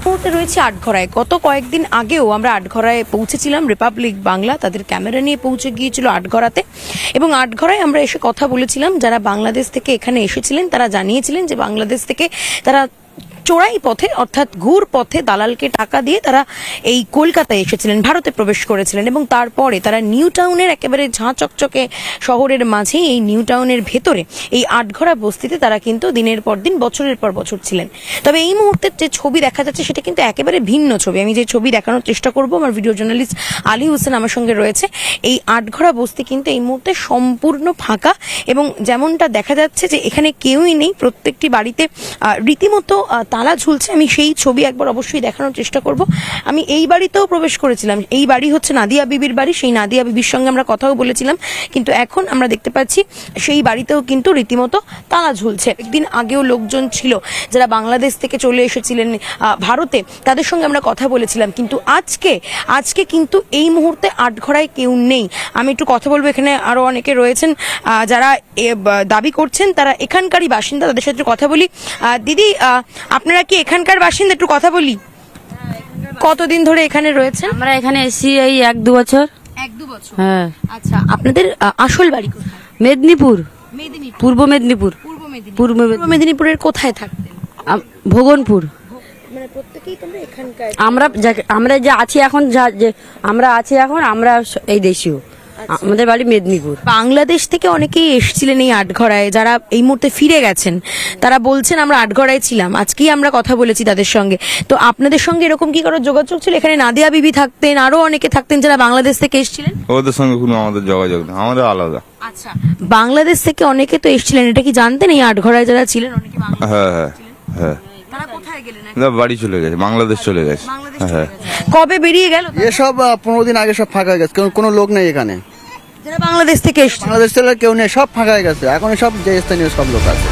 মুহূর্তে রয়েছে আটঘরায়। গত কয়েকদিন আগেও আমরা আটঘরায় পৌঁছেছিলাম, রিপাবলিক বাংলা তাদের ক্যামেরা নিয়ে পৌঁছে গিয়েছিল আটঘরাতে, এবং আটঘরায় আমরা এসে কথা বলেছিলাম। যারা বাংলাদেশ থেকে এখানে এসেছিলেন তারা জানিয়েছিলেন যে বাংলাদেশ থেকে তারা চোরাই পথে অর্থাৎ ঘুর পথে দালালকে টাকা দিয়ে তারা এই কলকাতায় এসেছিলেন, ভারতে প্রবেশ করেছিলেন, এবং তারপরে তারা নিউ টাউনের একেবারে ঝাঁ চকচকে শহরের মাঝে এই নিউ টাউনের ভেতরে এই আটঘরা বস্তিতে তারা কিন্তু দিনের পর দিন বছরের পর বছর ছিলেন। তবে এই মুহূর্তে যে ছবি দেখা যাচ্ছে সেটা কিন্তু একেবারে ভিন্ন ছবি। আমি যে ছবি দেখানোর চেষ্টা করব, আমার ভিডিও জার্নালিস্ট আলী হোসেন আমার সঙ্গে রয়েছে। এই আটঘরা বস্তি কিন্তু এই মুহূর্তে সম্পূর্ণ ফাঁকা, এবং যেমনটা দেখা যাচ্ছে যে এখানে কেউই নেই, প্রত্যেকটি বাড়িতে রীতিমতো তালা ঝুলছে। আমি সেই ছবি একবার অবশ্যই দেখানোর চেষ্টা করব। আমি এই বাড়িতেও প্রবেশ করেছিলাম, এই বাড়ি হচ্ছে নাদিয়া বিবির বাড়ি, সেই নাদিয়া বিবির সঙ্গে আমরা কথাও বলেছিলাম, কিন্তু এখন আমরা দেখতে পাচ্ছি সেই বাড়িতেও কিন্তু রীতিমতো তালা ঝুলছে। একদিন আগেও লোকজন ছিল যারা বাংলাদেশ থেকে চলে এসেছিলেন ভারতে, তাদের সঙ্গে আমরা কথা বলেছিলাম, কিন্তু আজকে কিন্তু এই মুহূর্তে আটঘরায় কেউ নেই। আমি একটু কথা বলবো, এখানে আরো অনেকে রয়েছেন যারা দাবি করছেন তারা এখানকারই বাসিন্দা, তাদের সাথে কথা বলি। দিদি, আপনারা কি এখানকার বাসিন্দা? একটু কথা বলি। কতদিন ধরে এখানে রয়েছেন? আমরা এখানে এসেছি এই 1-2 বছর। 1-2 বছর। হ্যাঁ। আচ্ছা, আপনাদের আসল বাড়ি কোথায়? মেদিনীপুর, পূর্ব মেদিনীপুর। পূর্ব মেদিনীপুরের কোথায় থাকতেন? ভগনপুর। মানে প্রত্যেকেই তোমরা এখানকার? আমরা যে আছি এখন, আমরা এই দেশীয়। আমাদের বাড়ি মেদিনীপুর। বাংলাদেশ থেকে অনেকেই এসেছিলেন এই আটঘরায়, যারা এই মুহূর্তে ফিরে গেছেন তারা বলছেন আমরা আটঘরায় ছিলাম। আজকেই আমরা কথা বলেছি তাদের সঙ্গে। তো আপনাদের সঙ্গে এরকম কি কারো যোগাযোগ ছিল? এখানে নাদিয়া বিবি থাকতেন, আরো অনেকে থাকতেন যারা বাংলাদেশ থেকে এসেছিলেন। ওদের সঙ্গে কোনো আমাদের যোগাযোগ নেই, আমাদের আলাদা। আচ্ছা, বাংলাদেশ থেকে অনেকে তো এসেছিলেন, এটা কি জানতেন এই আটঘরায় যারা ছিলেন অনেকে? হ্যাঁ। তারা কোথায় গেলেন? বাড়ি চলে গেছে, বাংলাদেশ চলে গেছে। হ্যাঁ। কবে বেরিয়ে গেল? এসব 15 দিন আগে সব ফাঁকা হয়ে গেছে, কোনো লোক নেই এখানে। যারা বাংলাদেশ থেকে এসেছে, বাংলাদেশ থেকে কেউ নেই, সব ফাঁকা হয়ে গেছে। এখন সব যে স্থানীয় সব লোক আছে।